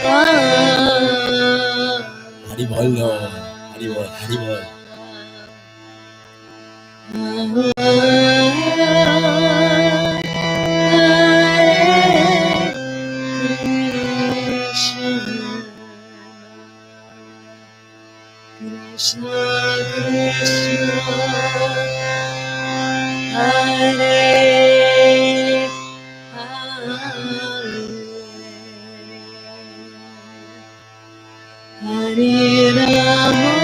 Hari Bol, Hari Bol, Hari Bol. Krishna, Krishna, Hare Hare Rama,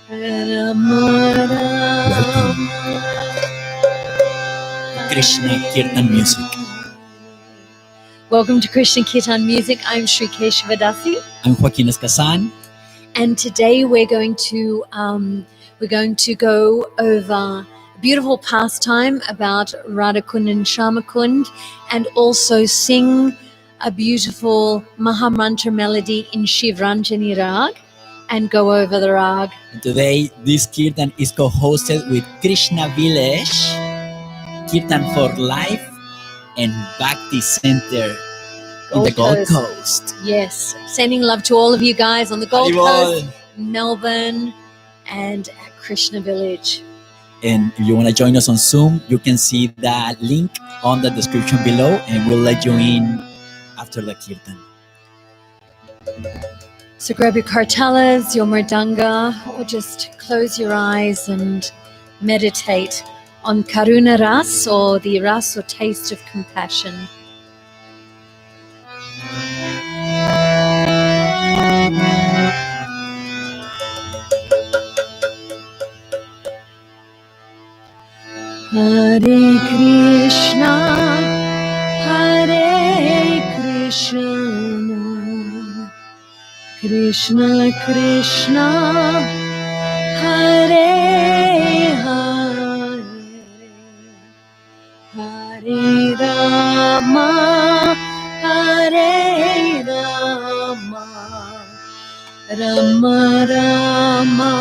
Hare Rama, Welcome to Krishna Kirtan Music. Welcome to Krishna Kirtan Music. I'm Sri Keshivadasi, I'm Joaquin Escazan. and today we're going to go over a beautiful pastime about Radhakund and Sharmakund, and also sing a beautiful Maha Mantra melody in Shivranjani Raag, and go over the Raag. And today, this Kirtan is co-hosted with Krishna Village, Kirtan for Life, and Bhakti Center in the Gold Coast. Yes, sending love to all of you guys on the Gold Haribol. Coast, Melbourne, and at Krishna Village. And if you want to join us on Zoom, you can see the link on the description below, and we'll let you in after the Kirtan. So grab your karatalas, your mrdanga, or just close your eyes and meditate on karuna ras, or the ras or taste of compassion. Hare Krishna, Hare Krishna, Krishna Krishna, Hare Hare, Hare Rama, Hare Rama, Rama Rama,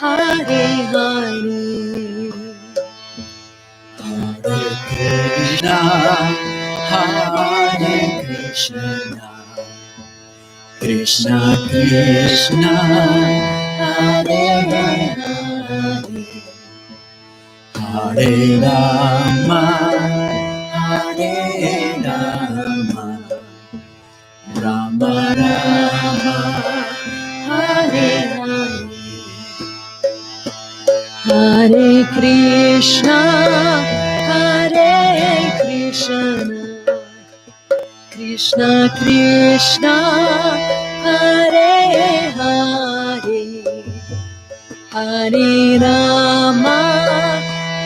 Hare Hare. Hare Krishna, Hare Krishna, Krishna Krishna, Hare Hare, Hare Rama, Hare Rama, Rama Rama, Hare Hare. Hare Krishna, Hare Krishna, Krishna Krishna, Hare Hare, Hare Rama,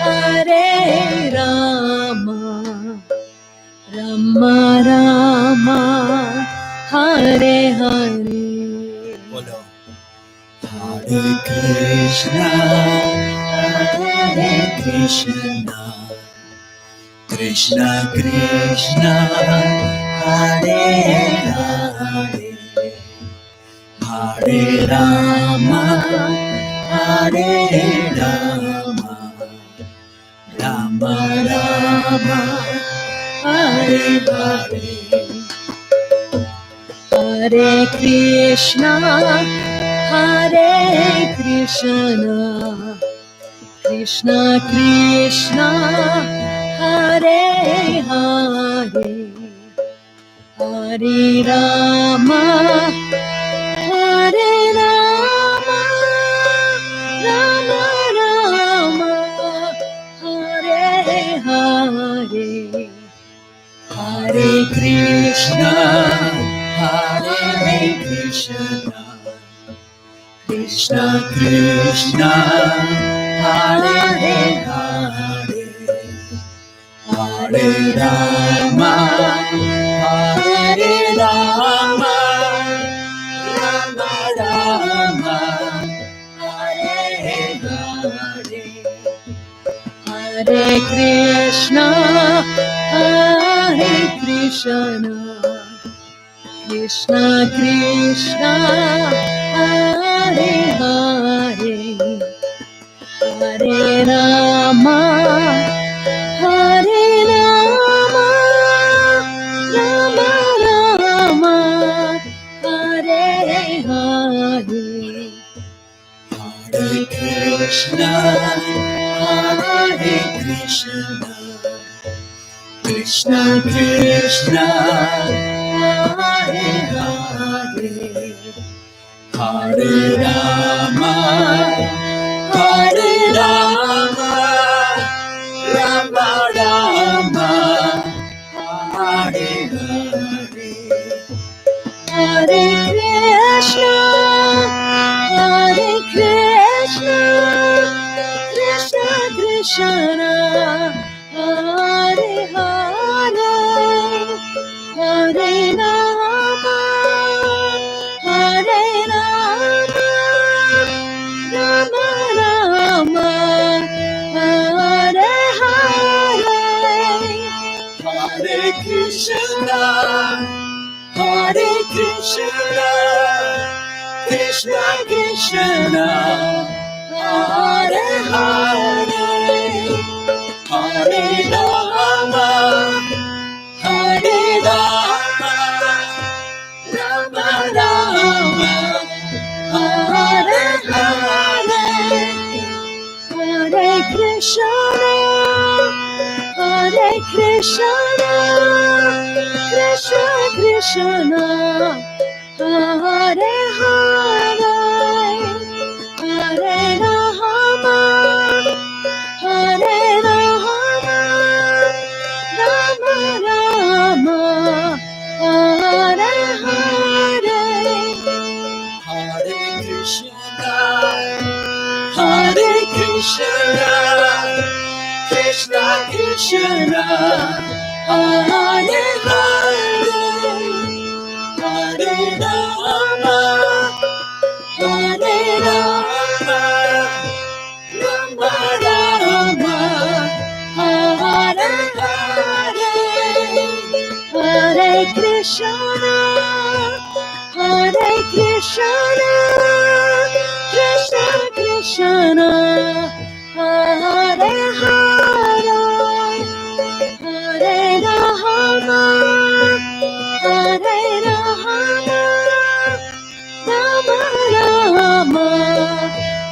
Hare Rama, Rama Rama, Hare Hare. Bolo. Hare Krishna, Hare Krishna, Krishna Krishna, Hare Hare, Hare Rama, Hare Rama, Rama Rama, Hare Hare. Hare Krishna, Hare Krishna, Krishna Krishna, Hare Hare, Hare Rama, Hare Rama, Rama Rama, Hare Hare, Hare Krishna, Hare Krishna, Krishna Krishna, Hare Hare, Hare Rama, Hare Rama, Rama Rama, Hare Hare, Hare Krishna, Hare Krishna, Krishna Krishna, Hare Hare, Hare Hare Rama, Hare Rama, Rama Rama, Hare Hare, Hare Krishna, Hare Krishna, Krishna Krishna, Hare Hare, Hare Rama, Hare Rama, Rama Rama, Hare Hare, Hare Krishna, Hare Krishna, Krishna Krishna, Hare Hare, Hare Rama, Hare Rama, Rama Rama, Hare Hare, Hare Krishna, Hare Krishna, Krishna Krishna, Hare Hare, Hare Rama, Hare Rama, Rama Rama, Hare Hare, Hare Krishna, Hare Krishna, Krishna Krishna, Hare Hare, Hare Rama, Hare Rama, Rama Rama, Hare Hare, Hare Krishna, Hare Krishna, Krishna Krishna, Hare Hare, Hare Rama, Hare Rama, Rama Rama, Hare Hare, Hare Krishna, Hare Krishna, Krishna Krishna, Hare Hare, Hare Rama, Hare Rama, Rama Rama,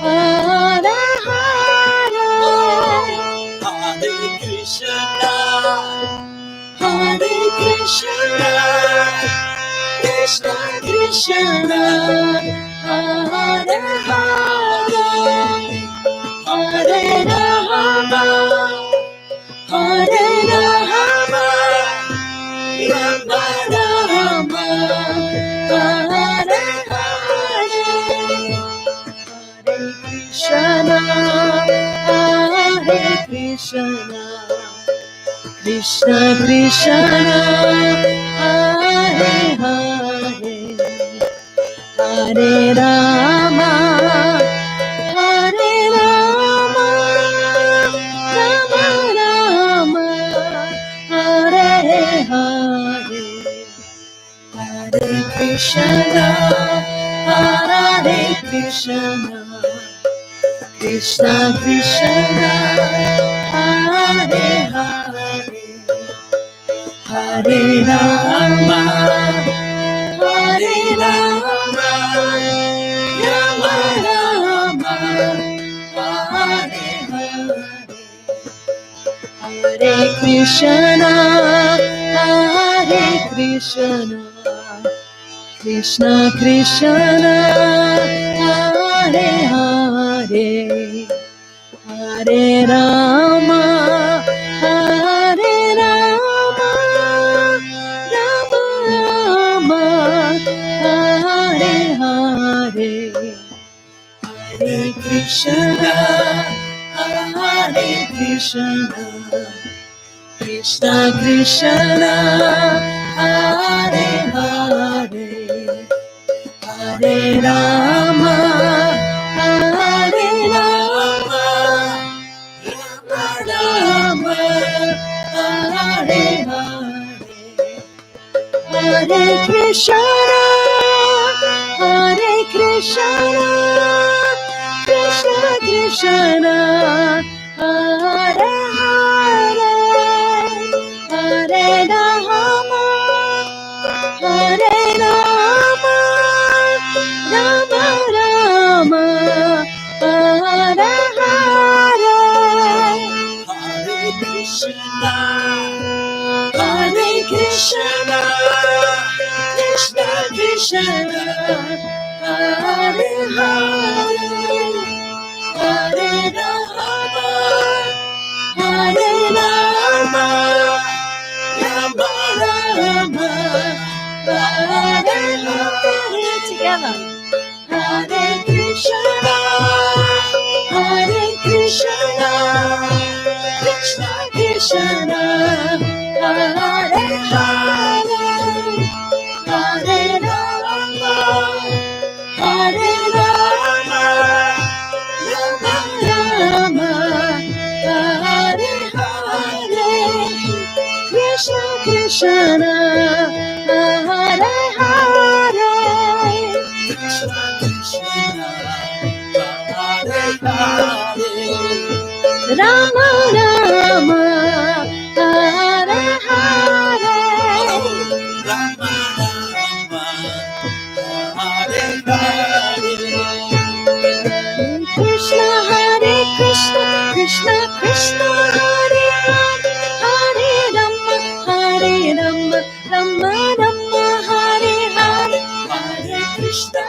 Hare Hare, Hare Krishna, Hare Krishna, Krishna Krishna, Hare Hare, Hare Rama, Hare Rama, Rama Rama, Hare Hare, Hare Krishna, Hare Krishna, Krishna Krishna, Hare Hare, Hare Rama, Hare Rama, Rama Rama, Hare Hare, Hare Krishna, Hare Krishna, Krishna Krishna, Hare Hare, Hare Rama, Hare Rama, Rama Rama, Hare Hare, Hare Krishna, Hare Krishna, Krishna Krishna, Hare Hare, Hare Rama, Hare Rama, Rama Rama, Hare Hare, Hare Krishna, Hare Krishna, Krishna Krishna, Hare Hare, Hare Rama, Hare Rama, Rama Rama, Hare Hare, Hare Krishna, Hare Krishna, Krishna Krishna, Hare Hare, Hare Rama, Hare Rama, Rama Rama, Hare Hare, Hare Krishna, Hare Krishna, Krishna Krishna, Hare Hare, Hare Rama, Hare Rama, Rama Rama, Hare Hare. Together. Hare Krishna, Hare Krishna, Krishna Krishna, Hare Hare, Hare Rama, Hare Rama, Rama Rama, Hare Hare, Krishna Krishna, Hare Hare, Krishna Krishna, Hare Hare, Rama Rama, Hare Hare, Rama Rama, Hare Hare, Krishna Hare Krishna, Krishna Krishna Hare Hare, Hare Rama, Hare Rama, Rama Rama, Hare Hare, Hare Krishna,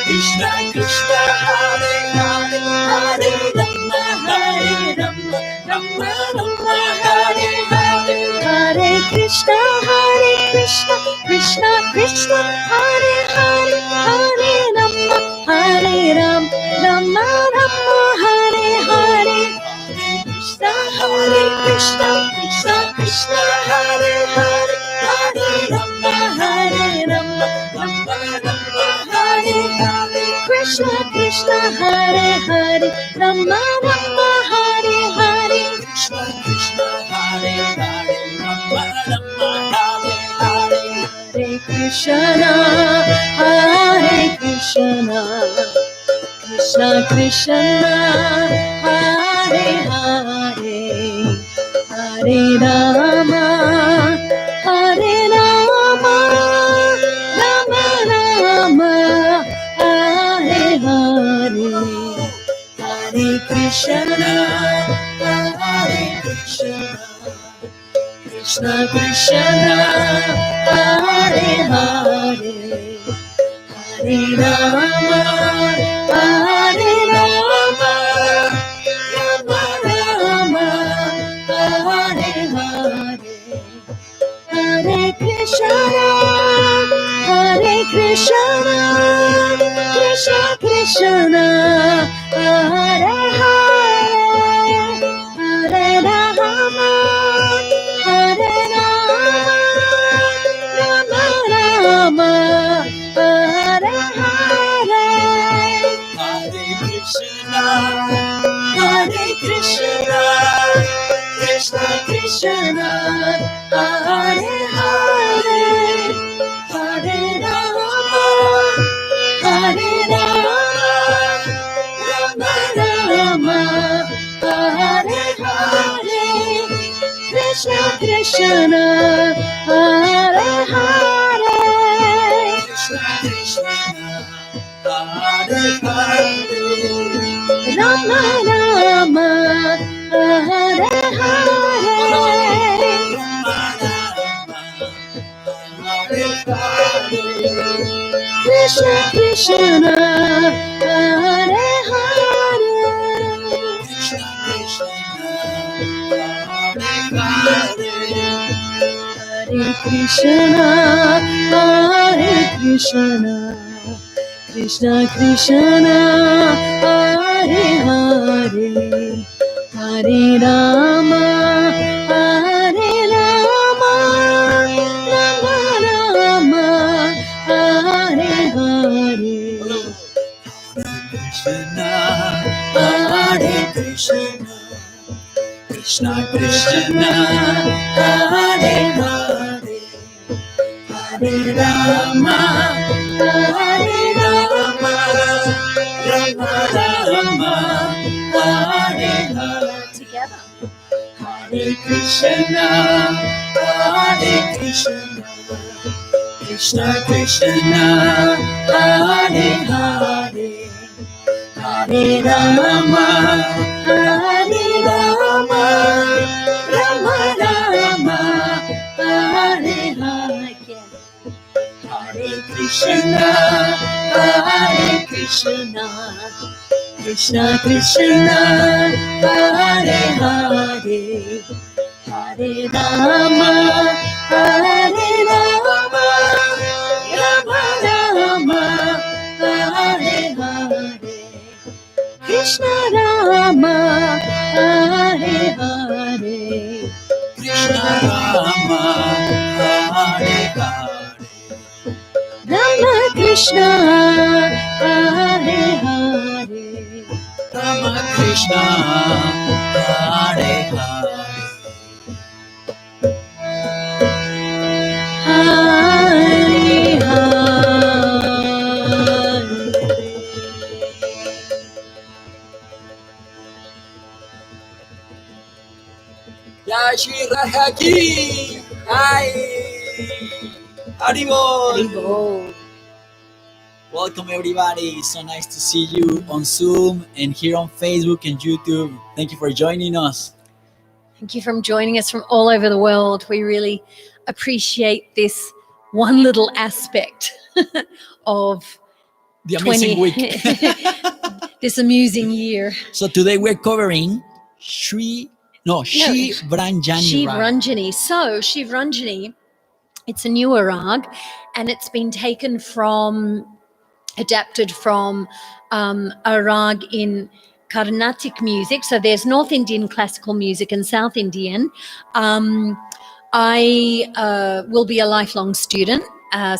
Krishna Krishna, Hare Hare, Hare Rama, Rama Rama, Hare Hare, Hare Krishna, Krishna Krishna, Hare Hare, Hare Rama, Rama Rama, Hare Hare, Hare Krishna, Krishna Krishna, Hare Hare, Hare Rama, Rama Rama, Hare Hare, Krishna Krishna, Hare Hare, Rama Rama, Hare Hare, Krishna Krishna, Hare Hare, Rama Rama, Hare Hare, Hare Krishna, Hare Krishna, Krishna Krishna, Hare Hare, Hare Rama, Hare Rama, Rama Rama, Hare Hare, Hare Krishna, Hare Krishna, Krishna Krishna, Hare Hare, Hare Rama, Hare Rama, Rama Rama, Hare Hare, Hare Krishna, Hare Krishna, Krishna Krishna, Hare Hare, Hare Rama, Hare Rama, Rama Rama, Hare Hare, Hare Krishna, Hare Krishna, Krishna Krishna, Hare Hare, Hare Rama, Hare Rama, Rama Rama, Hare Hare, Krishna Krishna, Hare Hare, Krishna Krishna, Hare Hare, Rama Rama, Hare Hare, Krishna Krishna, Hare Hare, Krishna Krishna, Hare Krishna, Hare Krishna, Krishna Krishna, Hare Hare, Hare Rama, Hare Rama, Rama Rama, Hare Hare, Hare Krishna, Krishna Krishna, Hare Hare, Hare Rama, Hare Rama, Rama Rama, Hare Hare. Together. Hare Krishna, Hare Krishna, Krishna Krishna, Hare Hare, Hare Rama, Hare Rama, Rama Rama, Hare Hare. Hare Krishna, Hare Krishna, Krishna Krishna, Hare Hare, Hare Rama, Hare Rama, Rama Rama, Hare Hare, Krishna Rama, Hare Hare, Krishna Rama, Hare Hare. Rama Krishna, Hare Hare, Rama Krishna, Hare Hare, Hare Hare. Jai Shri Radhakund. Hi. Haribol. Haribol. Welcome everybody. So nice to see you on Zoom and here on Facebook and YouTube. Thank you for joining us. Thank you for joining us from all over the world. We really appreciate this one little aspect of The amazing week. this amusing year. So today we're covering Shivranjani Raag. Shivranjani. So Shivranjani, it's a newer rag, and it's been adapted from a rag in Carnatic music. So there's North Indian classical music and South Indian. I will be a lifelong student.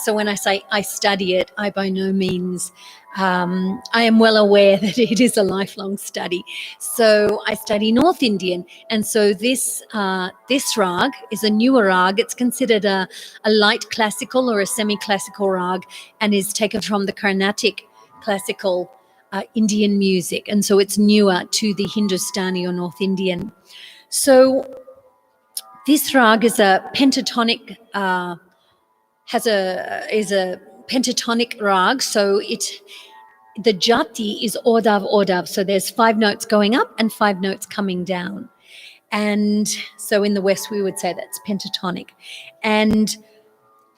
So when I say I study it, I by no means, I am well aware that it is a lifelong study. So I study North Indian. And so this rag is a newer rag. It's considered a light classical or a semi-classical rag and is taken from the Carnatic classical Indian music. And so it's newer to the Hindustani or North Indian. So this rag is a pentatonic, is a pentatonic rag. So the jati is odav. So there's 5 notes going up and 5 notes coming down. And so in the West, we would say that's pentatonic. And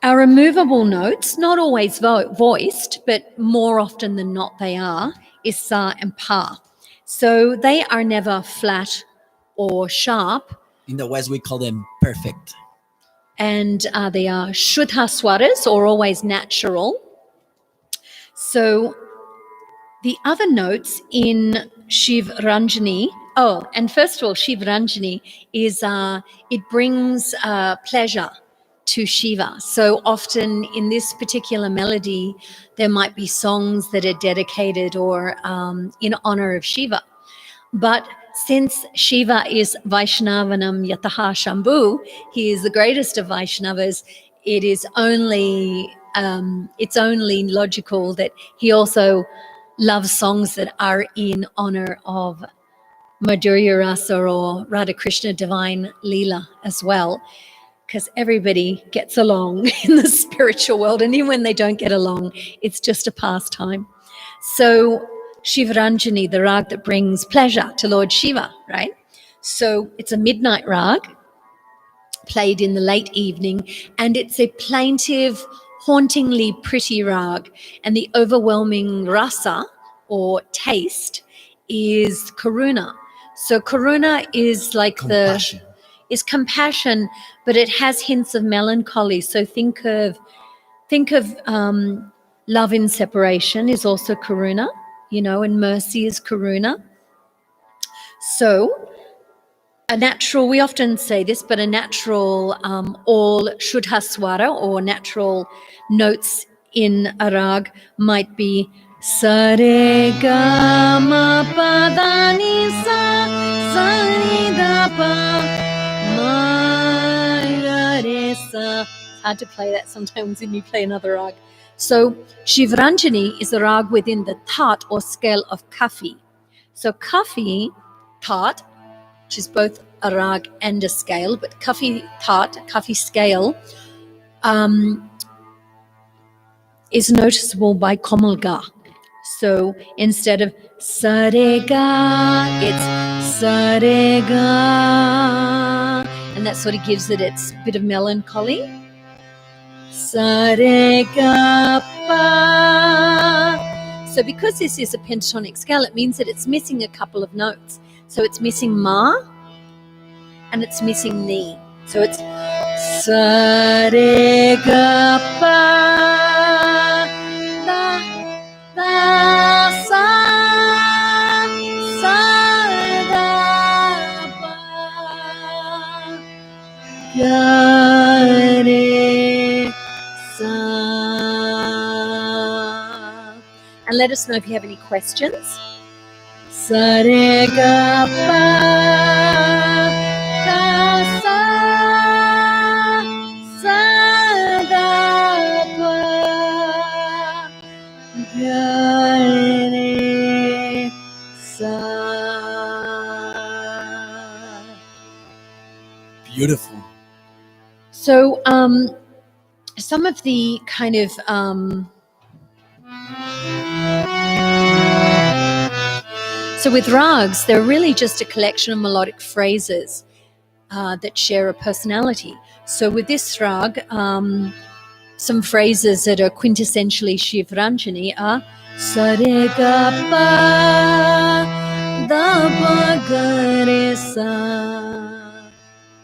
our removable notes, not always voiced, but more often than not they are, is sa and pa. So they are never flat or sharp. In the West, we call them perfect. And they are shuddha swaras, or always natural. So the other notes in Shivranjani, and first of all, Shivranjani is, it brings pleasure to Shiva. So often in this particular melody, there might be songs that are dedicated or in honor of Shiva. But since Shiva is Vaishnavanam Yataha Shambhu, he is the greatest of Vaishnavas, it's only logical that he also loves songs that are in honor of Madhurya Rasa or Radha Krishna divine Leela as well, because everybody gets along in the spiritual world, and even when they don't get along, it's just a pastime. So Shivranjani, the rag that brings pleasure to Lord Shiva, right? So it's a midnight rag played in the late evening, and it's a plaintive, hauntingly pretty rag, and the overwhelming rasa or taste is karuna. So karuna is like compassion. Is compassion, but it has hints of melancholy. So think of love in separation is also karuna, and mercy is karuna. So we often say this, but a natural all shuddha swara or natural notes in a rag might be sa re ga ma pa da ni sa ni da pa ma ga re sa. Hard to play that sometimes when you play another rag. So Shivranjani is a rag within the tat or scale of Kafi. So Kafi, tat, which is both a rag and a scale, but Kafi tat, Kafi scale, is noticeable by Komal Ga. So instead of Sarega, it's Sarega. And that sort of gives it its bit of melancholy. Sarega pa. So because this is a pentatonic scale, it means that it's missing a couple of notes. So it's missing Ma and it's missing Ni. So it's Sarega pa da da sa sa da pa ga re sa. And let us know if you have any questions. Sa re ga pa da sa sa da pa ga re sa. Beautiful. So some of the kind of so with rags, they're really just a collection of melodic phrases that share a personality. So with this rag, some phrases that are quintessentially Shivranjani are sa re ga pa da pa ga re sa.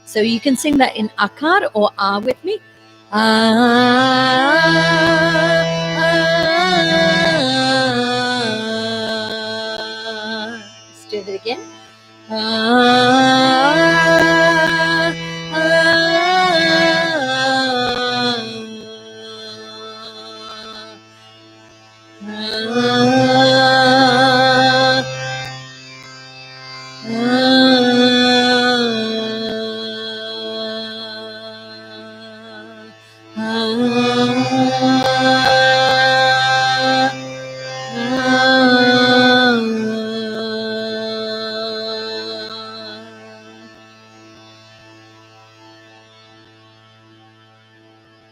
So you can sing that in akar or a with me. Let's do that again.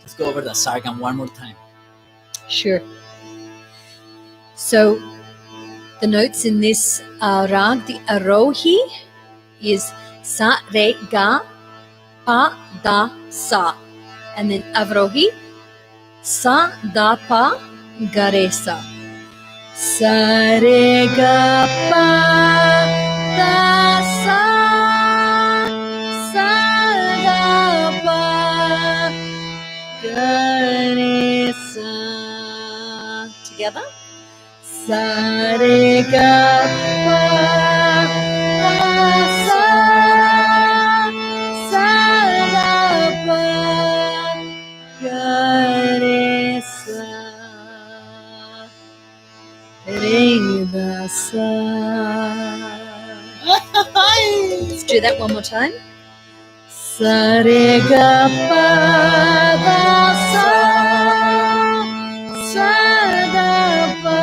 Let's go over the sargam one more time. Sure. So the notes in this rag, the arohi is sa re ga pa da sa, and then avrohi sa da pa ga re sa. Sa re ga pa da sa sa da pa ga re sa. Together. Sa re ga pa da sa sa da pa ga re sa re da sa. Let's do that one more time. Sa re ga pa da sa sa da pa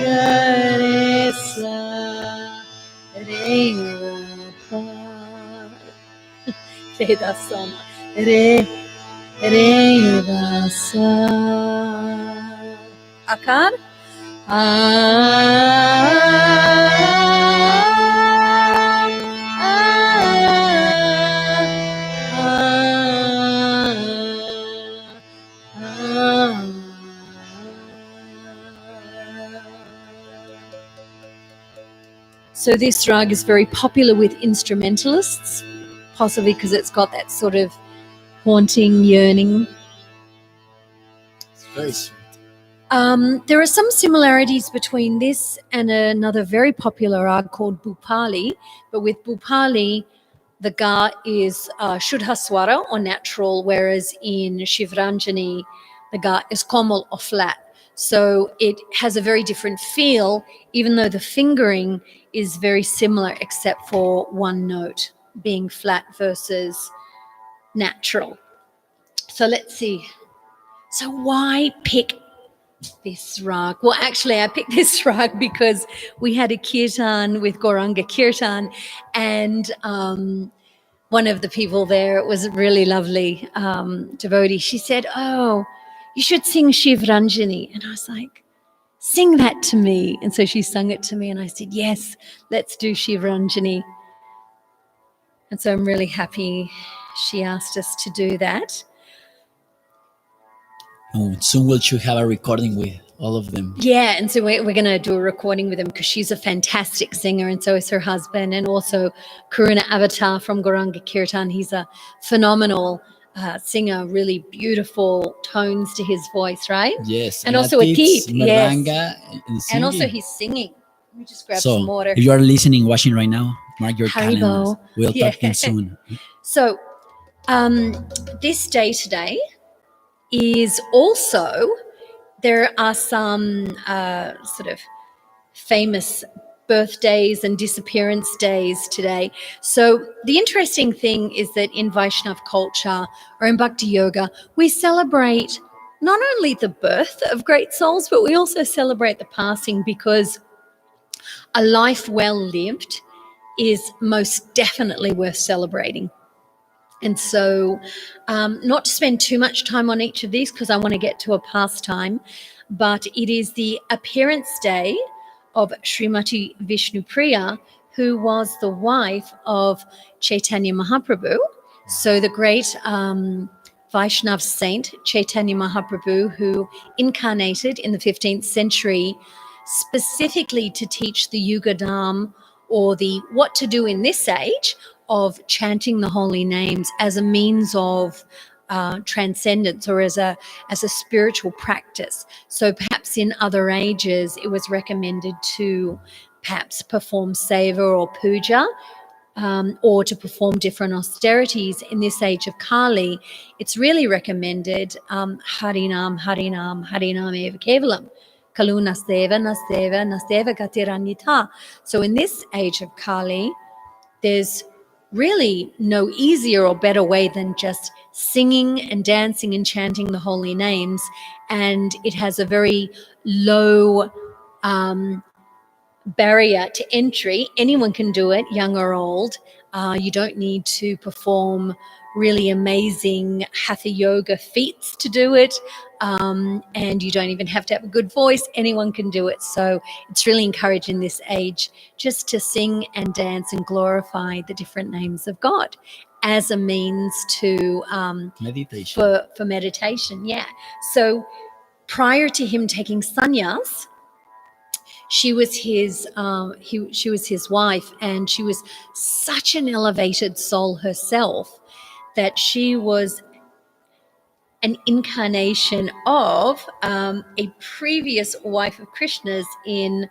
ga re sa re da pa re da sa re da sa. Akar. So this rag is very popular with instrumentalists, possibly because it's got that sort of haunting, yearning. It's very sweet. There are some similarities between this and another very popular rag called Bhupali, but with Bhupali, the ga is Shuddha Swara or natural, whereas in Shivranjani, the ga is komal or flat. So it has a very different feel, even though the fingering is very similar except for one note being flat versus natural. So let's see. So why pick this rag? Well, actually, I picked this rag because we had a kirtan with Gauranga Kirtan, and one of the people there was a really lovely devotee. She said, "Oh, you should sing Shivranjani," and I was like, "Sing that to me." And so she sung it to me, and I said, "Yes, let's do Shivranjani." And so I'm really happy she asked us to do that. Oh, soon we'll should have a recording with all of them. Yeah, and so we're going to do a recording with them because she's a fantastic singer, and so is her husband, and also Karuna Avatar from Gauranga Kirtan. He's a phenomenal singer, really beautiful tones to his voice, right? Yes, And also a teach teep, yes. mrdanga And also he's singing. Let me just grab so some water. if you are listening, watching right now, mark your Haribo. calendars. We'll Yeah. talk again soon. So this day today is also, there are some sort of famous birthdays and disappearance days today. So the interesting thing is that in Vaishnav culture or in Bhakti Yoga, we celebrate not only the birth of great souls, but we also celebrate the passing, because a life well lived is most definitely worth celebrating. And so not to spend too much time on each of these because I want to get to a pastime, but it is the appearance day of Srimati Vishnupriya, who was the wife of Chaitanya Mahaprabhu. So the great Vaishnav saint Chaitanya Mahaprabhu, who incarnated in the 15th century specifically to teach the Yugadam, or the what to do in this age of chanting the holy names as a means of transcendence, or as a spiritual practice. So perhaps in other ages it was recommended to perhaps perform seva or puja, or to perform different austerities. In this age of Kali, it's really recommended Harinam, Harinam, Harinam eva kevalam. Kalu nasdeva, nasdeva, nasdeva gatiranyita. So in this age of Kali, there's really no easier or better way than just singing and dancing and chanting the holy names. And it has a very low barrier to entry. Anyone can do it, young or old. You don't need to perform really amazing hatha yoga feats to do it, and you don't even have to have a good voice. Anyone can do it. So it's really encouraged in this age just to sing and dance and glorify the different names of God as a means to meditation. For meditation. Yeah. So prior to him taking sannyas, she was his she was his wife, and she was such an elevated soul herself that she was an incarnation of a previous wife of Krishna's in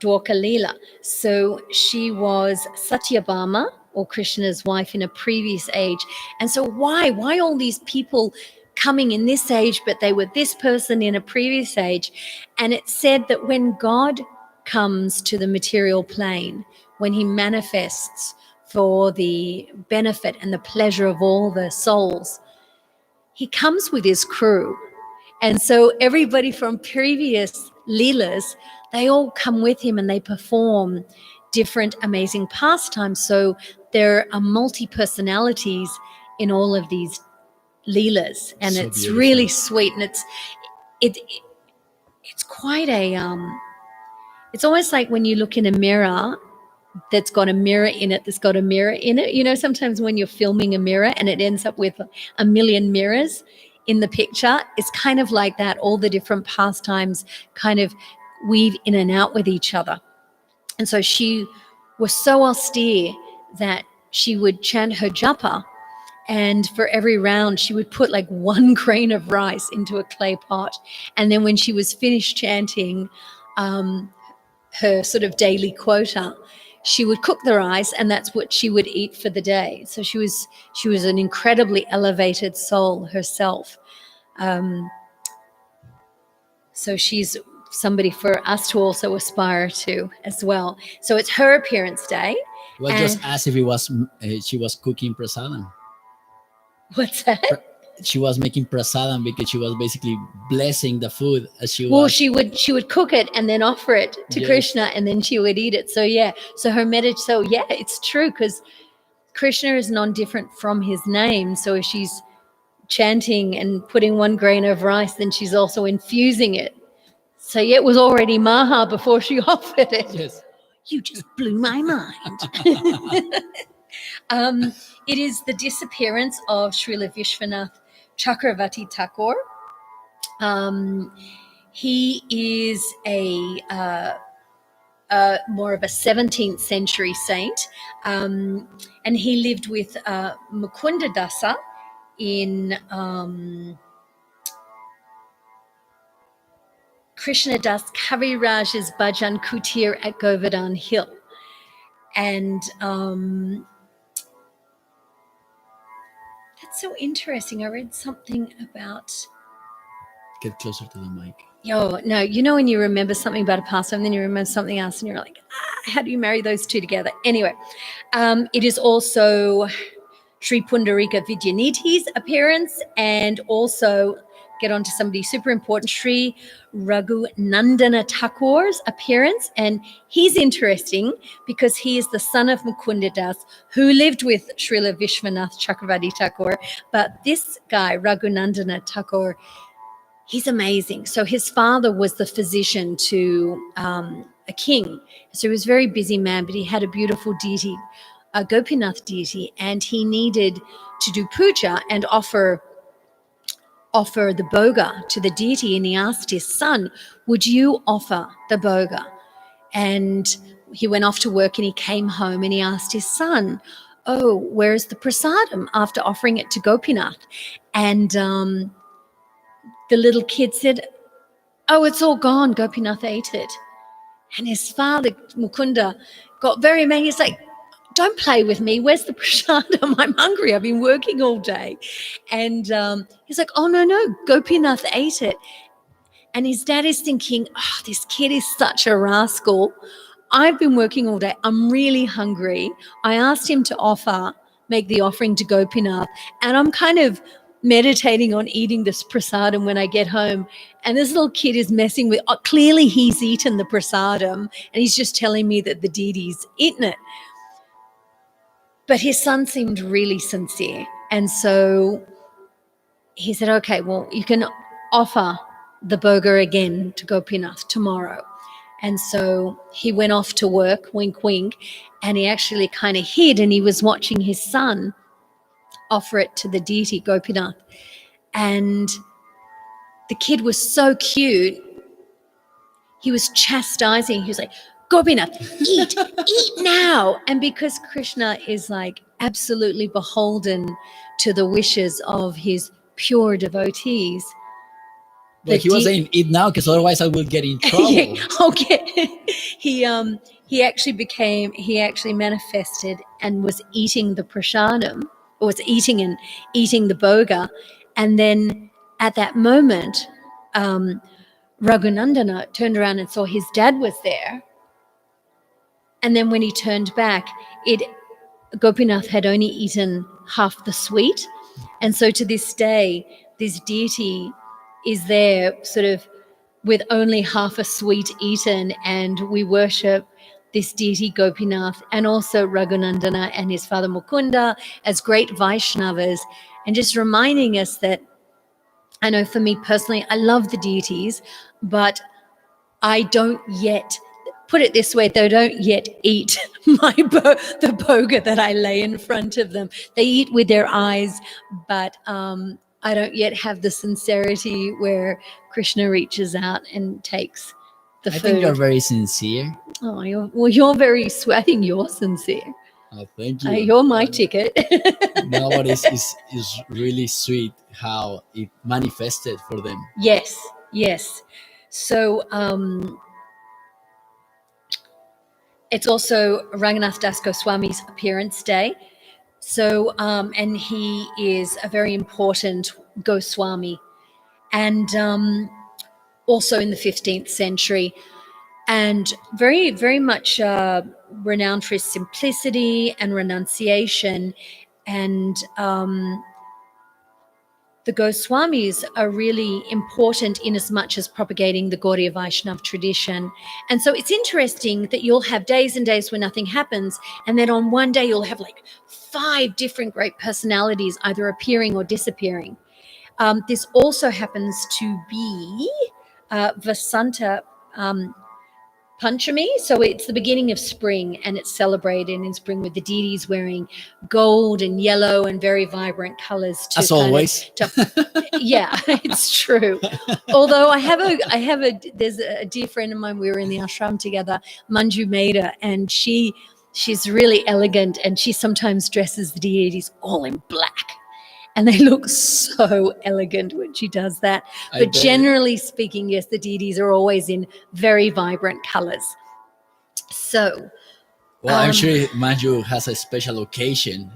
Dwarka Leela. So she was Satyabhama, or Krishna's wife, in a previous age. And so why all these people coming in this age, but they were this person in a previous age? And it said that when God comes to the material plane, when he manifests for the benefit and the pleasure of all the souls, he comes with his crew. And so everybody from previous Leelas, they all come with him and they perform different amazing pastimes. So there are multi-personalities in all of these Leelas, and So it's beautiful. really sweet. And it's quite a it's almost like when you look in a mirror that's got a mirror in it, that's got a mirror in it. You know, sometimes when you're filming a mirror and it ends up with a million mirrors in the picture, it's kind of like that. All the different pastimes kind of weave in and out with each other. And so she was so austere that she would chant her japa, and for every round she would put like 1 grain of rice into a clay pot. And then when she was finished chanting her sort of daily quota, she would cook the rice, and that's what she would eat for the day. So she was an incredibly elevated soul herself. So she's somebody for us to also aspire to as well. So it's her appearance day. Well, just ask if it was she was cooking prasadam. What's that? she was making prasadam because she was basically blessing the food as she Well, was. she would cook it and then offer it to Yes. Krishna, and then she would eat it. So yeah, so her so yeah, it's true, because Krishna is non-different from his name. So if she's chanting and putting one grain of rice, then she's also infusing it. So yeah, it was already Maha before she offered it. Yes. You just blew my mind. It is the disappearance of Srila Vishwanath Chakravarti Thakur. He is more of a 17th century saint, and he lived with Mukunda Dasa in Krishna Das Kaviraj's Bhajan Kutir at Govardhan Hill. And that's so interesting. I read something about... Get closer to the mic. Oh, no, you know when you remember something about a pastime, then you remember something else, and you're like, how do you marry those two together? Anyway, it is also Sri Pundarika Vidyanidhi's appearance, and also get on to somebody super important, Sri Raghunandana Thakur's appearance. And he's interesting because he is the son of Mukunda Das, who lived with Srila Vishwanath Chakravarti Thakur. But this guy, Raghunandana Thakur, he's amazing. So his father was the physician to a king. So he was a very busy man, but he had a beautiful deity, a Gopinath deity, and he needed to do puja and offer the bhoga to the deity. And he asked his son, would you offer the bhoga? And he went off to work and he came home and he asked his son, oh, where's the prasadam, after offering it to Gopinath? And the little kid said, oh, it's all gone. Gopinath ate it. And his father, Mukunda, got very mad. He's like, don't play with me. Where's the prasadam? I'm hungry. I've been working all day. And he's like, oh, no, Gopinath ate it. And his dad is thinking, oh, this kid is such a rascal. I've been working all day. I'm really hungry. I asked him to make the offering to Gopinath, and I'm kind of meditating on eating this prasadam when I get home. And this little kid is messing with, clearly he's eaten the prasadam, and he's just telling me that the deity's eaten it. But his son seemed really sincere. And so he said, okay, well, you can offer the bhoga again to Gopinath tomorrow. And so he went off to work, wink, wink, and he actually kind of hid, and he was watching his son offer it to the deity, Gopinath. And the kid was so cute. He was chastising. He was like, Gopinath, eat now. And because Krishna is like absolutely beholden to the wishes of his pure devotees. But he was saying eat now because otherwise I will get in trouble. Okay. He actually manifested and was eating the prasadam, or was eating the bhoga. And then at that moment, Raghunandana turned around and saw his dad was there. And then when he turned back, Gopinath had only eaten half the sweet. And so to this day, this deity is there sort of with only half a sweet eaten, and we worship this deity Gopinath and also Raghunandana and his father Mukunda as great Vaishnavas, and just reminding us that, I know for me personally, I love the deities, but I don't yet, put it this way, they don't yet eat the bhoga that I lay in front of them. They eat with their eyes, but I don't yet have the sincerity where Krishna reaches out and takes the food. I think you're very sincere. Oh, you're very sweet. I think you're sincere. Oh, thank you. You're my ticket. No, but it's really sweet how it manifested for them. Yes. So it's also Ranganath Das Goswami's appearance day. So, and he is a very important Goswami, and also in the 15th century, and very, very much renowned for his simplicity and renunciation. And the Goswamis are really important in as much as propagating the Gaudiya Vaishnav tradition. And so it's interesting that you'll have days and days where nothing happens, and then on one day you'll have like 5 different great personalities either appearing or disappearing. This also happens to be Vasanta Panchami, so it's the beginning of spring, and it's celebrated in spring with the deities wearing gold and yellow and very vibrant colors. As always. Yeah, it's true. Although there's a dear friend of mine. We were in the ashram together, Manju Maida, and she's really elegant, and she sometimes dresses the deities all in black. And they look so elegant when she does that. But generally speaking, yes, the deities are always in very vibrant colors. So, well, I'm sure Manju has a special occasion.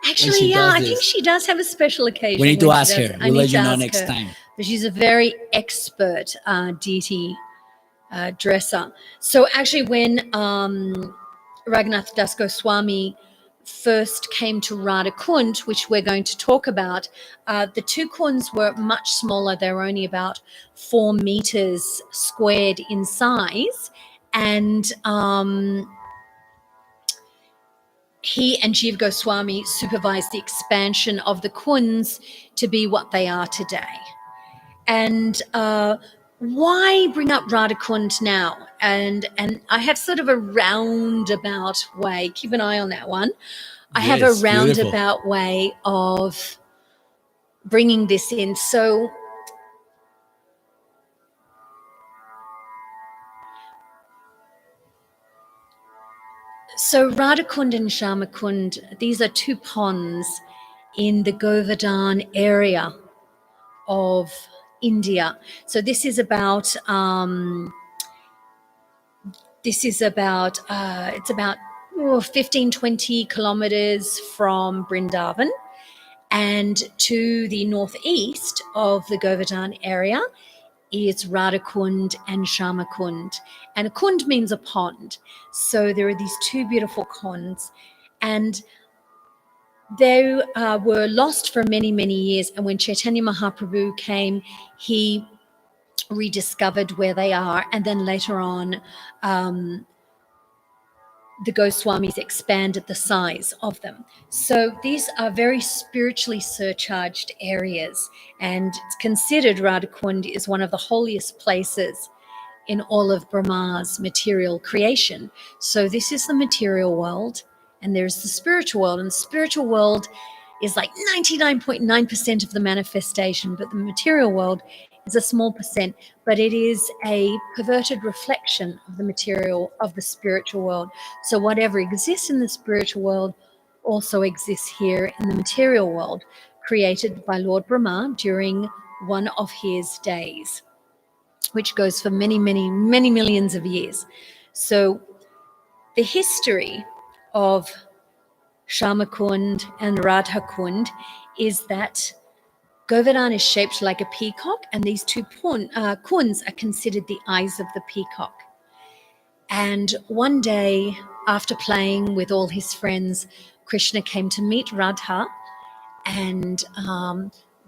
Actually, yeah, I think she does have a special occasion. We need to ask her. We'll let you know next time. But she's a very expert deity dresser. So actually, when Raghunath Das Goswami first came to Radhakund, which we're going to talk about, the 2 kunds were much smaller. They were only about 4 meters squared in size. And he and Jiva Goswami supervised the expansion of the kunds to be what they are today. And why bring up Radhakund now? And I have sort of a roundabout way. Keep an eye on that one. I have a roundabout way of bringing this in. So Radhakund and Sharmakund, these are 2 ponds in the Govardhan area of India. So this is about it's about 15-20 kilometers from Vrindavan, and to the northeast of the Govardhan area is Radhakund and Sharmakund. And a kund means a pond. So there are these 2 beautiful ponds, and they were lost for many, many years. And when Chaitanya Mahaprabhu came, he rediscovered where they are. And then later on, the Goswamis expanded the size of them. So these are very spiritually surcharged areas, and it's considered Radhakund is one of the holiest places in all of Brahma's material creation. So this is the material world, and there's the spiritual world, and the spiritual world is like 99.9% of the manifestation, but the material world is a small percent, but it is a perverted reflection of the material, of the spiritual world. So whatever exists in the spiritual world also exists here in the material world, created by Lord Brahma during one of his days, which goes for many, many, many millions of years. So the history of Sharmakund and Radhakund is that Govardhan is shaped like a peacock, and these 2 kunds are considered the eyes of the peacock. And one day, after playing with all his friends, Krishna came to meet Radha, and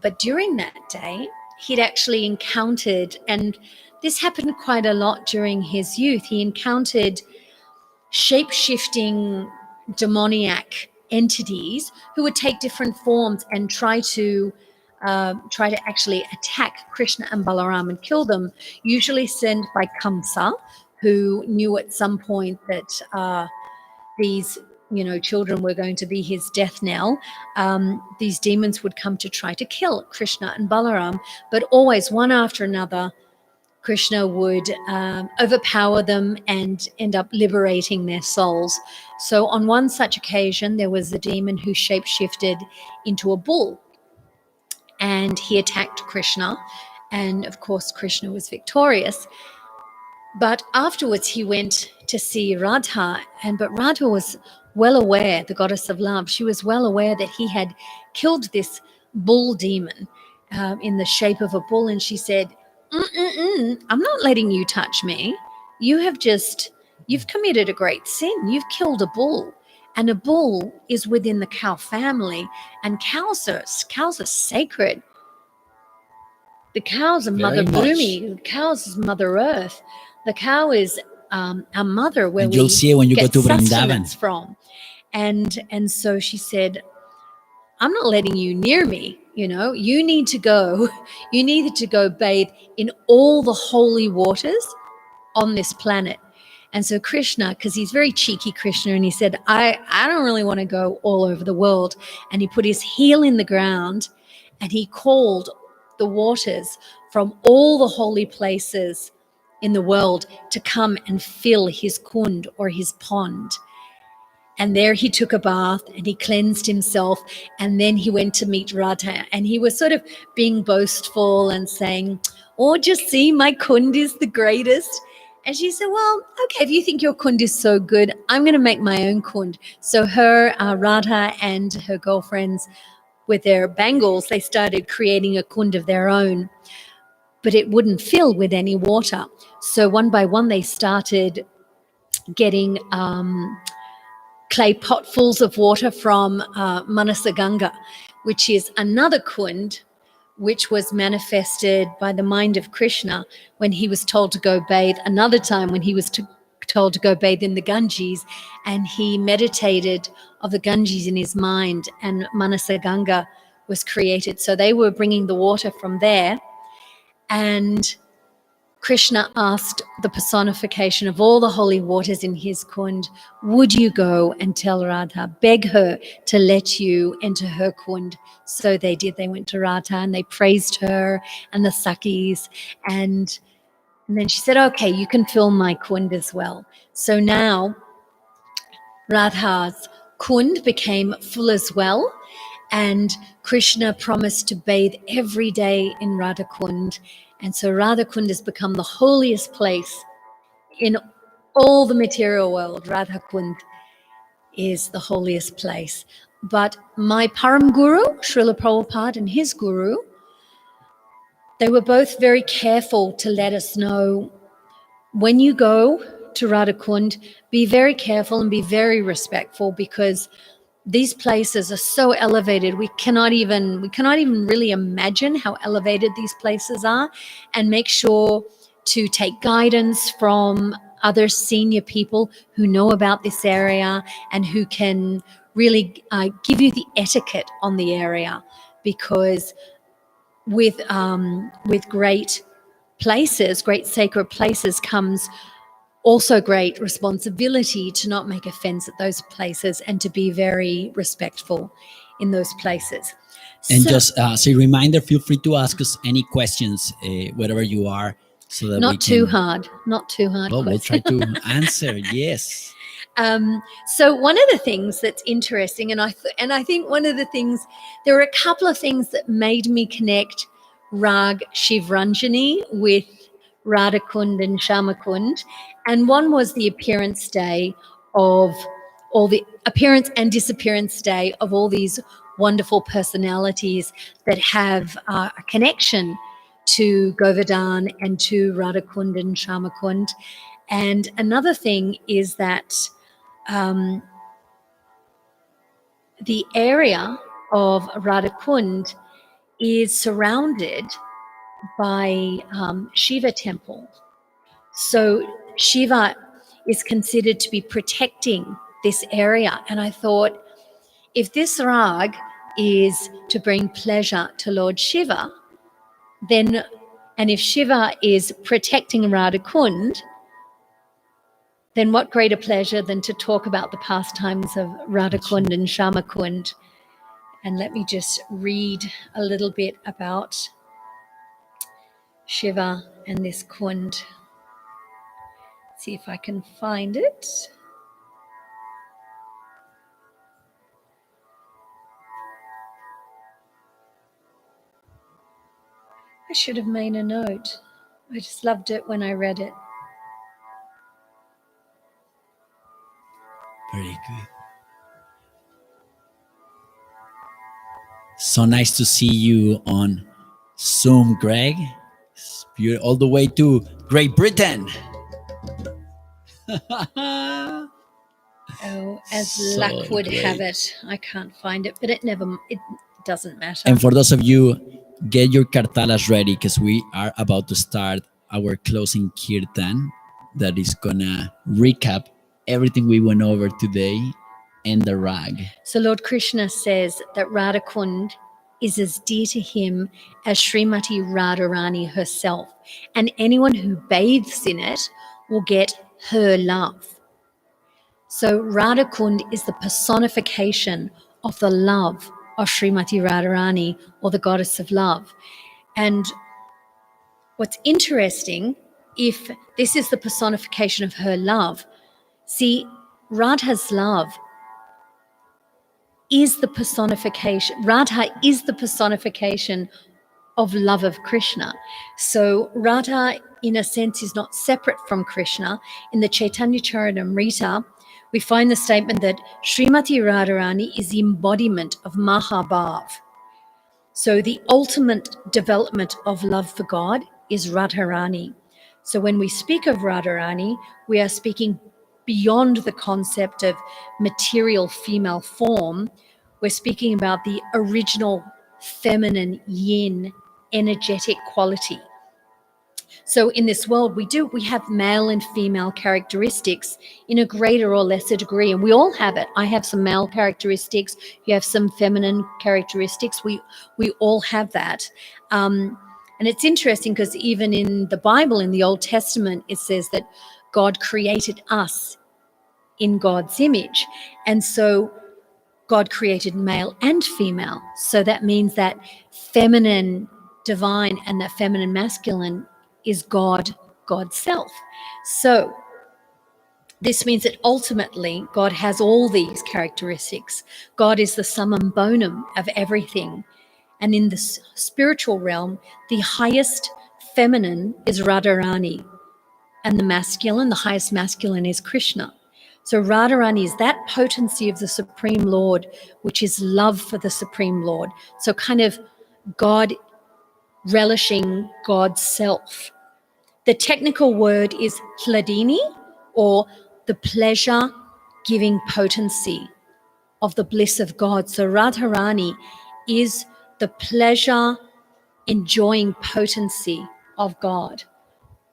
but during that day, he'd actually encountered, and this happened quite a lot during his youth, he encountered shape-shifting demoniac entities who would take different forms and try to actually attack Krishna and Balaram and kill them, usually sent by Kamsa, who knew at some point that these children were going to be his death knell. These demons would come to try to kill Krishna and Balaram, but always one after another, Krishna would overpower them and end up liberating their souls. So on one such occasion, there was a demon who shape-shifted into a bull, and he attacked Krishna. And of course, Krishna was victorious. But afterwards, he went to see Radha, but Radha was well aware, the goddess of love, she was well aware that he had killed this bull demon in the shape of a bull. And she said, I'm not letting you touch me. You've committed a great sin. You've killed a bull. And a bull is within the cow family, and cows are sacred. The cows are Mother Bhumi. The cows is Mother Earth. The cow is our mother, where and you'll we see it when you go get to Vrindavan. sustenance from. And so she said, I'm not letting you near me. You need to go. You needed to go bathe in all the holy waters on this planet. And so Krishna, because he's very cheeky, Krishna, and he said, I don't really want to go all over the world. And he put his heel in the ground and he called the waters from all the holy places in the world to come and fill his kund, or his pond. And there he took a bath and he cleansed himself. And then he went to meet Radha. And he was sort of being boastful and saying, oh, just see, my kund is the greatest. And she said, well, okay, if you think your kund is so good, I'm going to make my own kund. So her, Radha and her girlfriends, with their bangles, they started creating a kund of their own. But it wouldn't fill with any water. So one by one, they started getting clay potfuls of water from Manasaganga, which is another kund, which was manifested by the mind of Krishna when he was told to go bathe. Another time when he was told to go bathe in the Ganges, and he meditated of the Ganges in his mind, and Manasaganga was created. So they were bringing the water from there, and Krishna asked the personification of all the holy waters in his kund, would you go and tell Radha, beg her to let you enter her kund? So they did. They went to Radha and they praised her and the Sakis. And then she said, okay, you can fill my kund as well. So now Radha's kund became full as well. And Krishna promised to bathe every day in Radhakund. And so Radhakund has become the holiest place in all the material world. Radhakund is the holiest place. But my Param Guru, Srila Prabhupada, and his guru, they were both very careful to let us know, when you go to Radhakund, be very careful and be very respectful, because these places are so elevated. We cannot even really imagine how elevated these places are, and make sure to take guidance from other senior people who know about this area and who can really give you the etiquette on the area, because with great places, great sacred places, comes also great responsibility to not make offense at those places and to be very respectful in those places. And just as a reminder, feel free to ask us any questions, wherever you are, so that not we too can, hard, not too hard. well, we'll try to answer. Yes. So one of the things that's interesting, and I think one of the things, there were a couple of things that made me connect Raag Shivranjani with Radhakund and Sharmakund, and one was the appearance day of all the appearance and disappearance day of all these wonderful personalities that have a connection to Govardhan and to Radhakund and Sharmakund. And another thing is that the area of Radhakund is surrounded by Shiva Temples. So Shiva is considered to be protecting this area. And I thought, if this rag is to bring pleasure to Lord Shiva, then, and if Shiva is protecting Radhakund, then what greater pleasure than to talk about the pastimes of Radhakund and Sharmakund. And let me just read a little bit about Shiva and this kund. See if I can find it. I should have made a note. I just loved it when I read it. Very good. So nice to see you on Zoom, Greg. You're all the way to Great Britain. Oh, as So luck would have great. it, I can't find it, but it doesn't matter. And for those of you, get your kartalas ready because we are about to start our closing kirtan that is gonna recap everything we went over today and the rag. So Lord Krishna says that Radhakund is as dear to him as Srimati Radharani herself, and anyone who bathes in it will get her love. So Radhakund is the personification of the love of Srimati Radharani, or the goddess of love. And what's interesting, if this is the personification of her love, see, Radha's love is the personification. Radha is the personification of love of Krishna. So Radha, in a sense, is not separate from Krishna. In the Chaitanya Charitamrita, we find the statement that Srimati Radharani is the embodiment of Mahabharat. So the ultimate development of love for God is Radharani. So when we speak of Radharani, we are speaking beyond the concept of material female form. We're speaking about the original feminine yin energetic quality. So in this world, we have male and female characteristics in a greater or lesser degree, and we all have it. I have some male characteristics. You have some feminine characteristics. We all have that. And it's interesting because even in the Bible, in the Old Testament, it says that God created us in God's image. And so God created male and female. So that means that feminine divine and that feminine masculine is God's self. So this means that ultimately God has all these characteristics. God is the summum bonum of everything. And in the spiritual realm, the highest feminine is Radharani, and the highest masculine is Krishna. So Radharani is that potency of the Supreme Lord, which is love for the Supreme Lord. So kind of God relishing God's self. The technical word is hladini, or the pleasure-giving potency of the bliss of God. So Radharani is the pleasure-enjoying potency of God.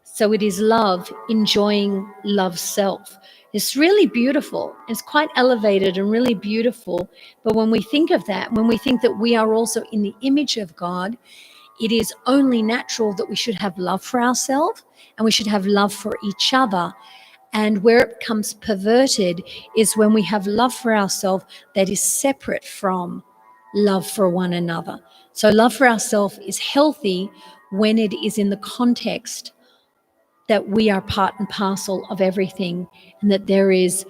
So it is love enjoying love's self. It's really beautiful. It's quite elevated and really beautiful. But when we think of that, when we think that we are also in the image of God, it is only natural that we should have love for ourselves and we should have love for each other. And where it becomes perverted is when we have love for ourselves that is separate from love for one another. So love for ourselves is healthy when it is in the context that we are part and parcel of everything, and that there is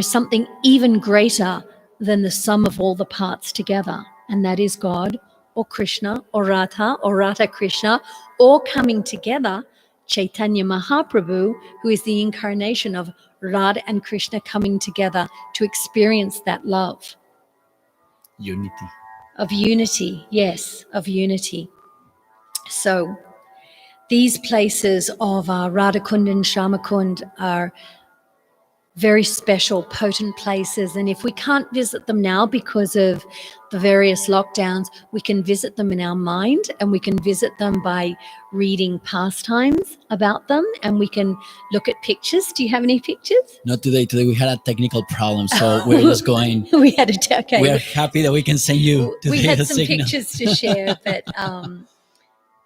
something even greater than the sum of all the parts together, and that is God or Krishna or Radha Krishna, all coming together, Chaitanya Mahaprabhu, who is the incarnation of Radha and Krishna coming together to experience that love. Unity. Of unity, yes, of unity. So these places of Radhakund and Sharmakund are very special, potent places. And if we can't visit them now because of the various lockdowns, we can visit them in our mind, and we can visit them by reading pastimes about them, and we can look at pictures. Do you have any pictures? Not today. Today we had a technical problem, so we're just going. We had a okay. We're happy that we can send you today we had a some signal. pictures to share, but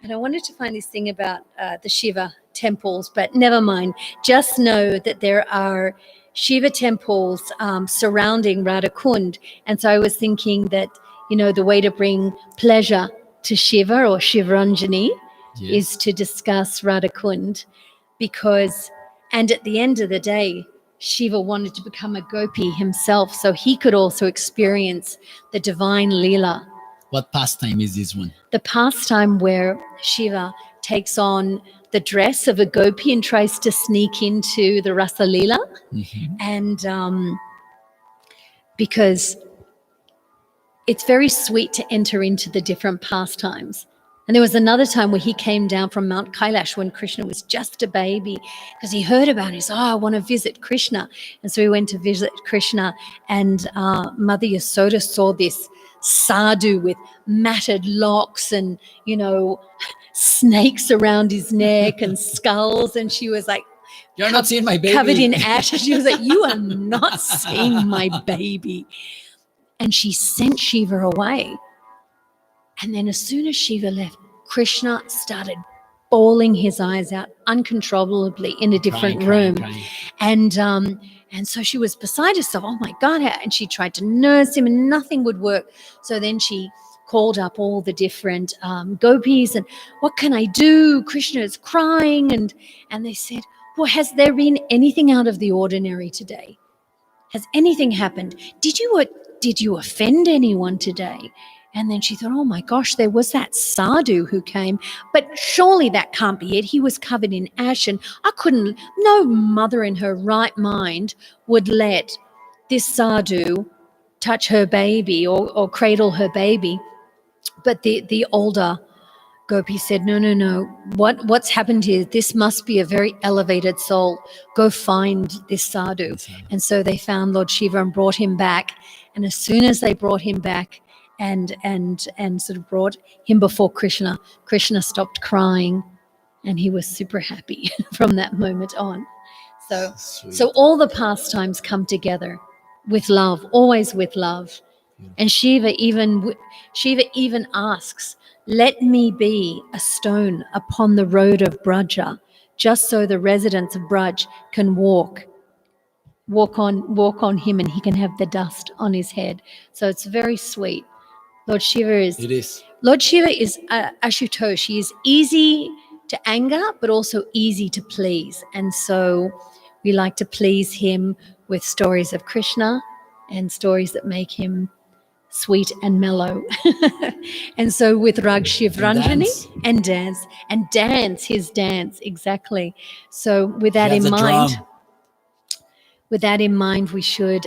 and I wanted to find this thing about the Shiva temples, but never mind. Just know that there are Shiva temples surrounding Radhakund. And so I was thinking that, the way to bring pleasure to Shiva or Shivranjani is to discuss Radhakund, and at the end of the day, Shiva wanted to become a gopi himself, so he could also experience the divine Leela. What pastime is this one? The pastime where Shiva takes on the dress of a gopi and tries to sneak into the Rasa Leela. Mm-hmm. And because it's very sweet to enter into the different pastimes. And there was another time where he came down from Mount Kailash when Krishna was just a baby, because he heard about it. He said, I want to visit Krishna. And so he went to visit Krishna, and Mother Yasoda saw this sadhu with matted locks and, snakes around his neck and skulls. And she was like, "You're not seeing my baby." Covered in ash. She was like, you are not seeing my baby. And she sent Shiva away. And then as soon as Shiva left, Krishna started bawling his eyes out uncontrollably in a different room. Crying. And so she was beside herself. Oh my God. And she tried to nurse him and nothing would work. So then she called up all the different gopis and, what can I do? Krishna is crying. And they said, well, has there been anything out of the ordinary today? Has anything happened? Did you offend anyone today? And then she thought, oh my gosh, there was that sadhu who came, but surely that can't be it. He was covered in ash, and no mother in her right mind would let this sadhu touch her baby or cradle her baby. But the older gopi said, no. What's happened here? This must be a very elevated soul. Go find this sadhu. And so they found Lord Shiva and brought him back. And as soon as they brought him back and sort of brought him before Krishna, Krishna stopped crying, and he was super happy from that moment on. So all the pastimes come together with love, always with love. And Shiva even asks, let me be a stone upon the road of Braja, just so the residents of Braj can walk on him, and he can have the dust on his head. So it's very sweet. Lord Shiva is. It is. Lord Shiva is Ashutosh. He is easy to anger, but also easy to please. And so we like to please him with stories of Krishna and stories that make him sweet and mellow. And so with Rag Shivranjani and dance his dance, exactly. So with that in mind, we should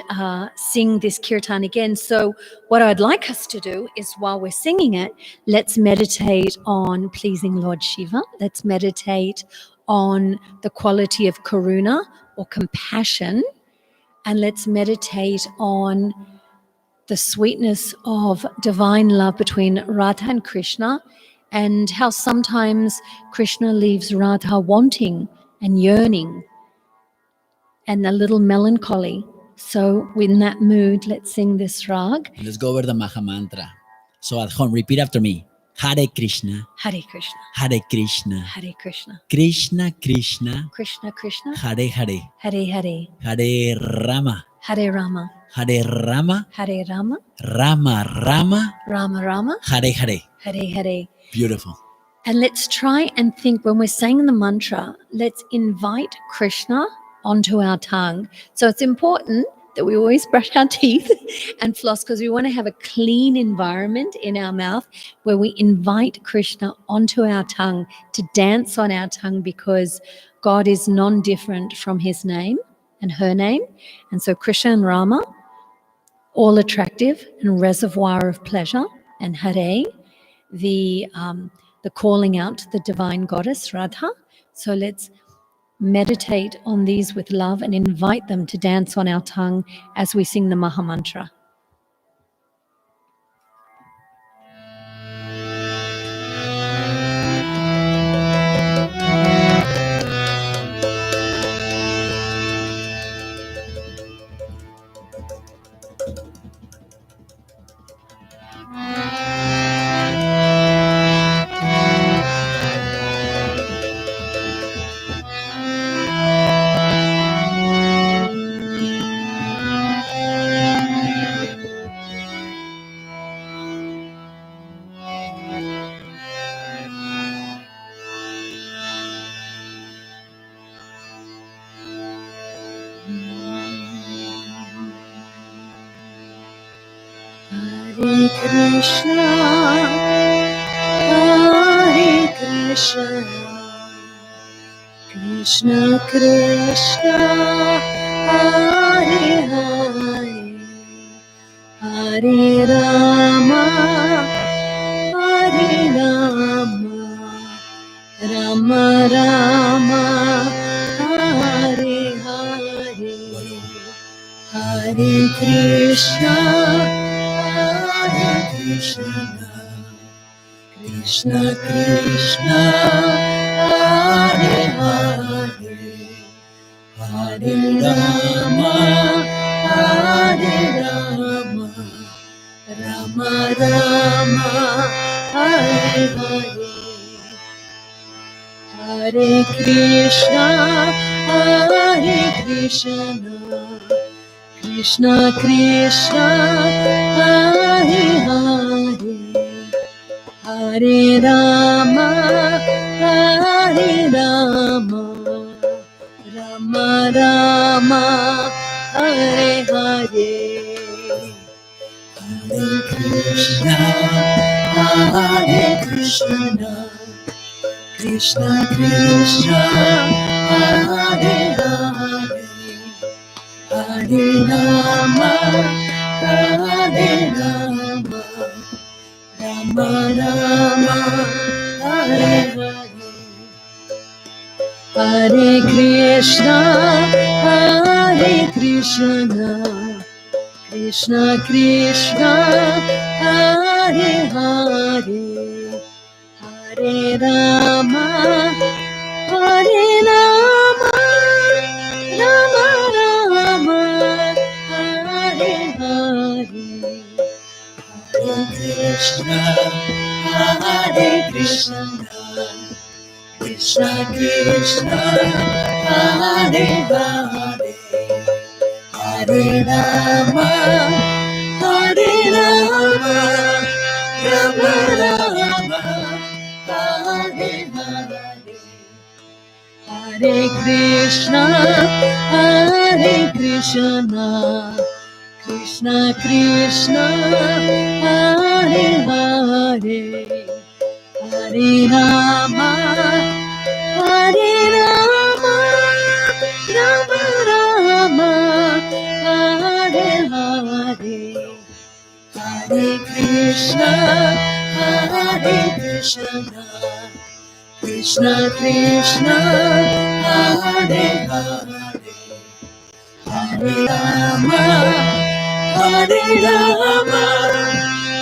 sing this kirtan again. So what I'd like us to do is, while we're singing it, let's meditate on pleasing Lord Shiva. Let's meditate on the quality of karuna or compassion, and let's meditate on the sweetness of divine love between Radha and Krishna, and how sometimes Krishna leaves Radha wanting and yearning and a little melancholy. So in that mood, let's sing this rag. Let's go over the Maha Mantra. So at home, repeat after me. Hare Krishna. Hare Krishna. Hare Krishna. Hare Krishna. Krishna Krishna. Krishna Krishna. Hare Hare. Hare Hare. Hare Rama. Hare Rama. Hare Rama. Hare Rama. Rama Rama. Rama Rama. Hare Hare. Hare Hare. Beautiful. And let's try and think, when we're saying the mantra, let's invite Krishna onto our tongue. So it's important that we always brush our teeth and floss, because we want to have a clean environment in our mouth where we invite Krishna onto our tongue to dance on our tongue, because God is non-different from his name and her name. And so Krishna and Rama, all attractive and reservoir of pleasure, and Hare, the calling out to the divine goddess Radha. So let's meditate on these with love and invite them to dance on our tongue as we sing the Maha Mantra. Hare Krishna, Hare Krishna, Krishna Krishna, Hare Hare, Hare Rama, Hare Rama, Krishna, Hare Krishna, Krishna Krishna, Hare Hare, Hare Rama, Hare Rama, Rama Rama, Hare Hare. Hare Krishna, Hare Krishna, Krishna Krishna, Hare Hare, Hare Rama, Hare Rama, Rama Rama, Hare Hare. Hare Krishna, Hare Krishna, Krishna Krishna, Hare Hare, Hare Rama, Hare Rama, Rama Rama, Hare Hare. Hare Krishna, Hare Krishna, Krishna Krishna, Hare Hare, Hare Rama, Hare Rama, Rama Rama, Hare Hare. Hare Krishna, Hare Krishna, Krishna Krishna, Hare Hare, Hare Rama, Hare Rama, Rama Rama, Hare Hare. Hare Krishna, Hare Krishna, Krishna Krishna, Hare Hare, Hare Rama, Hare Rama, Rama Rama, Hare Hare. Hare Krishna, Hare Krishna, Krishna Krishna, Hare Hare, Hare Rama, Hare Rama,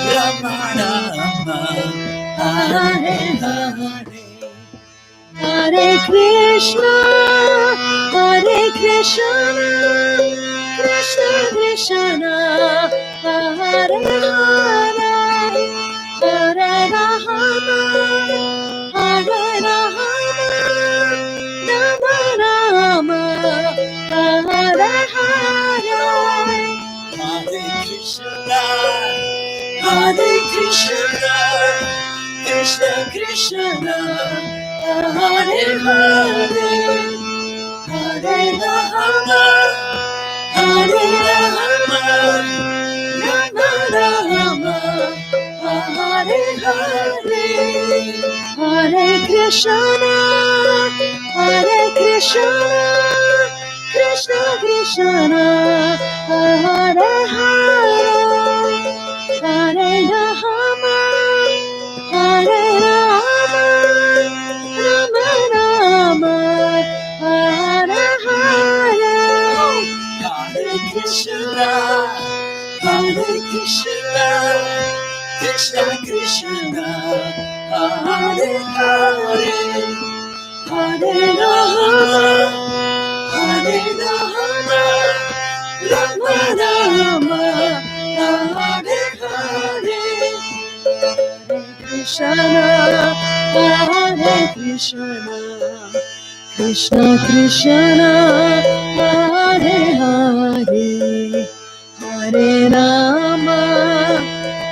Rama Rama, Hare Hare. Hare Krishna, Hare Krishna, Krishna Krishna, Hare Hare, Hare Rama, Hare Rama, Rama Rama, Hare Hare. Hare Krishna, Hare Krishna, Krishna Krishna, Hare Hare, Hare Rama, Hare Rama, Rama Rama, Hare Hare. Hare Krishna, Hare Krishna, Krishna Krishna, Hare Hare, Hare Rama, Hare Rama, Rama Rama, Hare Hare. Hare Krishna, Hare Krishna, Krishna Krishna, Hare Hare, Hare Rama, Hare Rama, Rama Rama, Hare Hare. Hare Krishna, Hare Krishna, Krishna Krishna, Hare Hare, Hare Rama,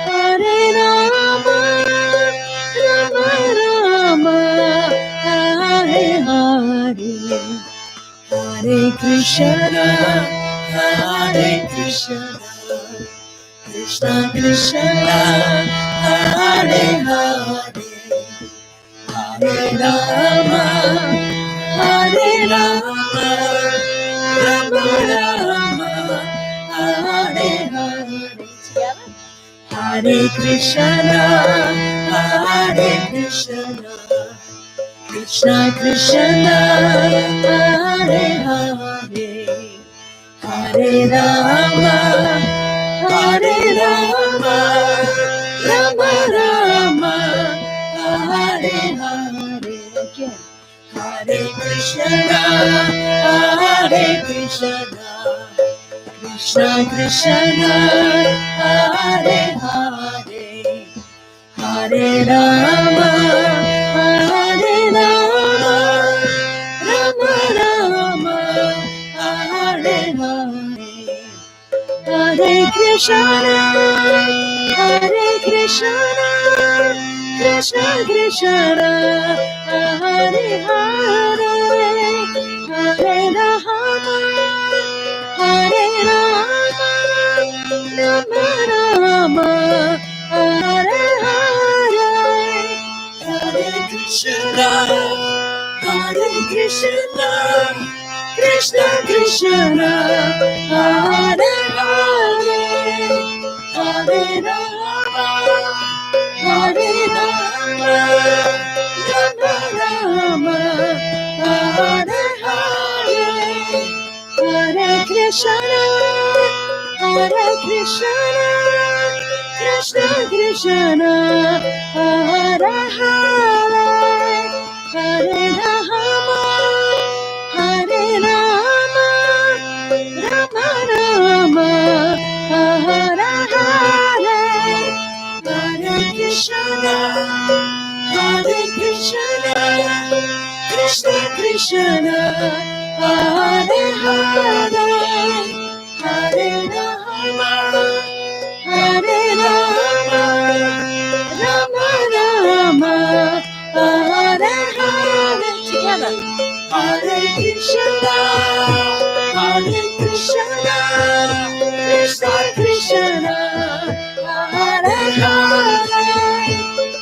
Hare Rama, Rama Rama, Hare Hare. Hare Krishna, Hare Krishna, Krishna Krishna, Hare Hare, Hare Rama, Hare Rama, Rama Rama, Hare Hare. Together. Hare Krishna, Hare Krishna, Krishna Krishna, Hare Hare, Hare Hare Rama, Hare Rama, Rama Rama, Hare Hare. Again. Hare Krishna, Hare Krishna, Krishna Krishna, Hare Hare, Hare Rama, Hare Rama, Rama Rama, Hare Hare. Hare Krishna, Hare Krishna, Krishna Krishna, Hare Hare, Hare Rama, Hare Rama, Rama Rama, Hare Hare. Hare Krishna, Hare Krishna, Krishna Krishna, Hare Hare, Hare Rama, Hare Rama, Rama Rama, Hare Hare. Hare Krishna, Hare Krishna, Krishna Krishna, Hare Hare, Hare Rama, Hare Rama, Rama Rama, Hare Hare. Hare Krishna, Hare Krishna, Krishna Krishna, Hare Hare, Hare Rama, Hare Rama, Rama Rama, Hare Hare. Together. Hare Krishna, Hare Krishna, Krishna Krishna, Hare Hare,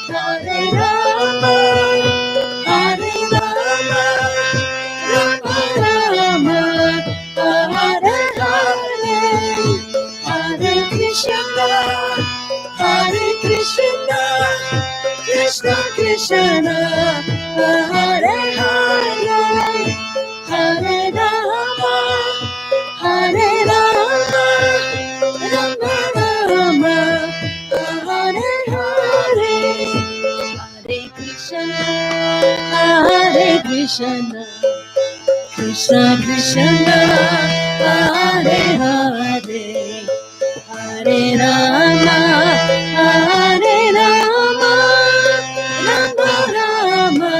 Hare Rama, Hare Rama, Rama Rama, Hare Hare. Hare Krishna, Hare Krishna, Krishna Krishna, Hare Hare, Hare Rama, Hare Rama, Rama Rama, Hare Hare. Hare Krishna, Hare Krishna, Krishna Krishna, Hare Hare, Hare Rama, Hare Rama, Rama Rama,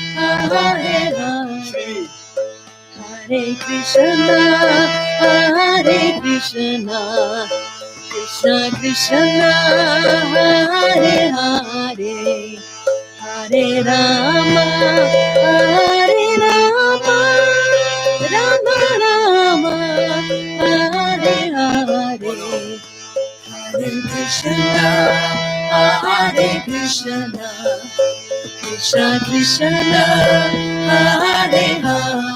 Hare Hare. Hare Krishna, Hare Krishna, Krishna Krishna, Hare Hare, Hare Rama, Hare Rama, Rama Rama, Hare Hare. Hare Krishna, Hare Krishna, Krishna Krishna, Hare Hare,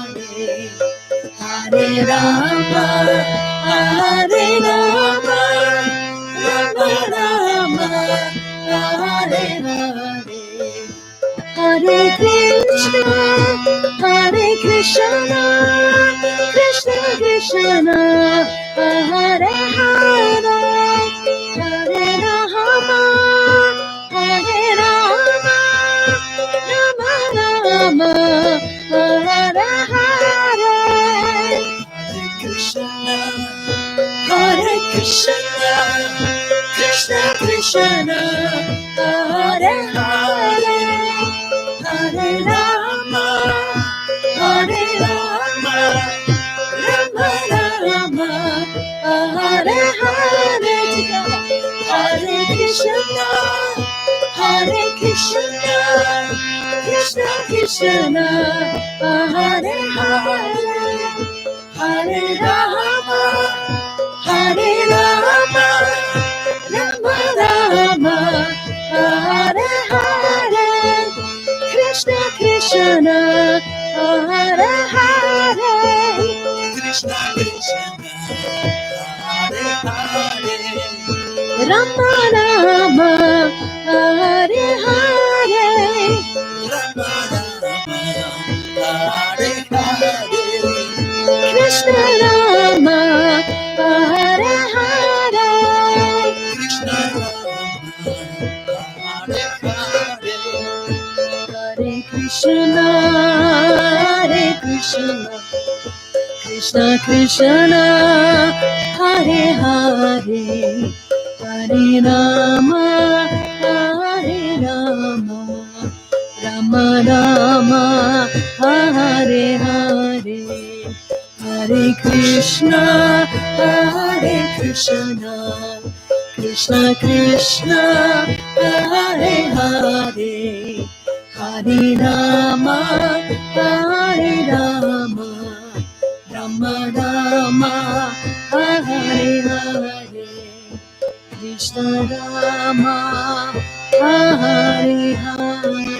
Hare Rama, Hare Rama, Rama Rama, Hare Hare. Hare Krishna, Hare Krishna, Krishna Krishna, Hare Hare, Hare Rama, Hare Rama, Rama Rama, Hare Hare. Hare Krishna, Hare Krishna, Krishna Krishna, Hare Hare, Hare Rama, Hare Rama, Rama Rama, Hare Hare. Hare Krishna, Hare Krishna, Krishna Krishna, Hare Hare, Hare Rama, Hare Rama, Rama Rama, Hare Hare. Krishna Krishna, Hare Hare, Krishna Krishna, Hare Hare, Rama Rama, Hare Hare, Rama Rama, Hare Hare. Krishna Rama, Krishna, Hare Krishna, Krishna Krishna, Hare Hare, Hare Rama, Hare Rama, Rama Rama, Hare Hare, Hare Krishna, Hare Krishna, Krishna Krishna, Hare Hare, Hare Rama, Hare Rama, Rama Rama, Hare Hare, Krishna Rama, Hare Hare,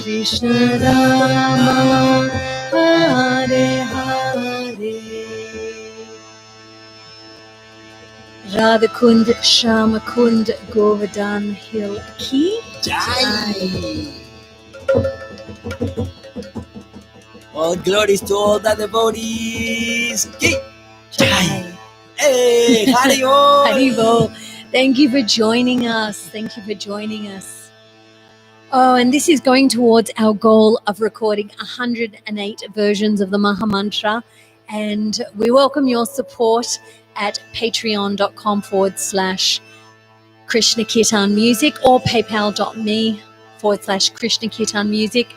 Krishna Rama, Hare Hare. Radhakund, Sharmakund, Govardhan Hill Ki Jai. All glories to all the devotees. Ki Jai. Hey, Haribol. Haribol. Thank you for joining us. Thank you for joining us. Oh, and this is going towards our goal of recording 108 versions of the Maha Mantra. And we welcome your support at patreon.com/Krishna Kirtan Music or paypal.me/Krishna Kirtan Music.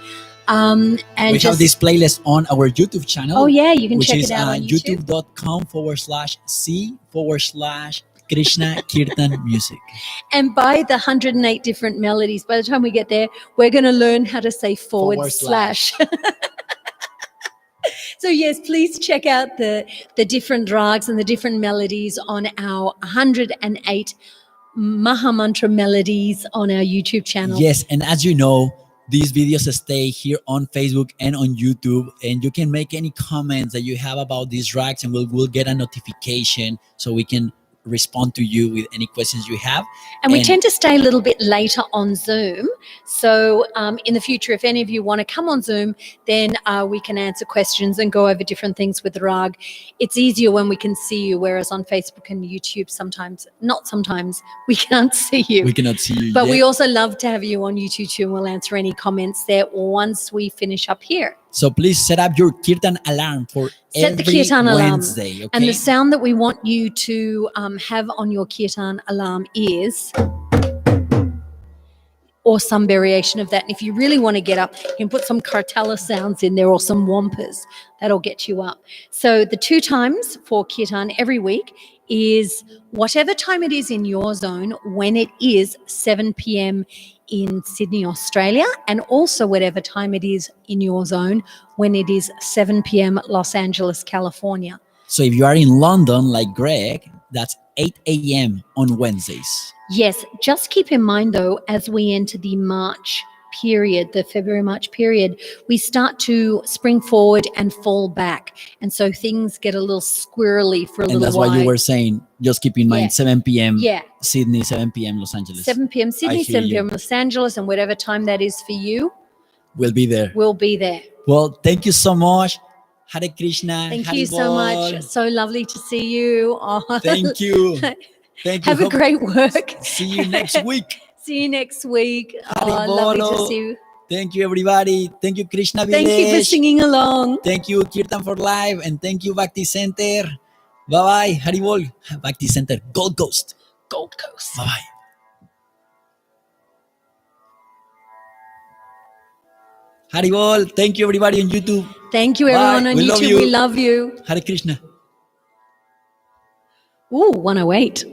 And we have this playlist on our YouTube channel. Oh, yeah, you can which check is it out on YouTube. youtube.com/C/Krishna Kirtan Music. And by the 108 different melodies, by the time we get there, we're going to learn how to say forward slash. So yes, please check out the different rags and the different melodies on our 108 Maha Mantra melodies on our YouTube channel. Yes, and as you know, these videos stay here on Facebook and on YouTube, and you can make any comments that you have about these rags, and we'll get a notification so we can respond to you with any questions you have. And we tend to stay a little bit later on Zoom. So in the future, if any of you want to come on Zoom, then we can answer questions and go over different things with the rag. It's easier when we can see you, whereas on Facebook and YouTube, not sometimes, we can't see you. We cannot see you But yet. we also love to have you on YouTube too, and we'll answer any comments there once we finish up here. So please set up your Kirtan alarm for Set the every Kirtan Wednesday. alarm. Okay? And the sound that we want you to have on your Kirtan alarm is, or some variation of that. And if you really want to get up, you can put some karatalas sounds in there or some wampers. That'll get you up. So the 2 times for Kirtan every week is whatever time it is in your zone when it is 7 p.m. in Sydney, Australia, and also whatever time it is in your zone when it is 7 p.m. Los Angeles, California. So if you are in London, like Greg, that's 8 a.m. on Wednesdays. Yes, just keep in mind though, as we enter the March period, the February-March period, we start to spring forward and fall back. And so things get a little squirrely for a little while. And that's why you were saying, just keep in mind, 7 p.m. Yeah. Sydney, 7 p.m. Los Angeles. 7 p.m. Sydney, 7 p.m. Los Angeles, and whatever time that is for you, we'll be there. We'll be there. Well, thank you so much. Hare Krishna. Thank you so much. So lovely to see you. Oh. Thank you. Thank you. Have a great work. See you next week. See you next week. Bolo. Lovely to see you. Thank you, everybody. Thank you, Krishna Village. Thank you for singing along. Thank you, Kirtan for Life. And thank you, Bhakti Center. Bye-bye. Haribol. Bhakti Center. Gold Coast. Gold Coast. Bye-bye. Haribol. Thank you, everybody on YouTube. Thank you, everyone on YouTube. We love you. Hare Krishna. Ooh, 108.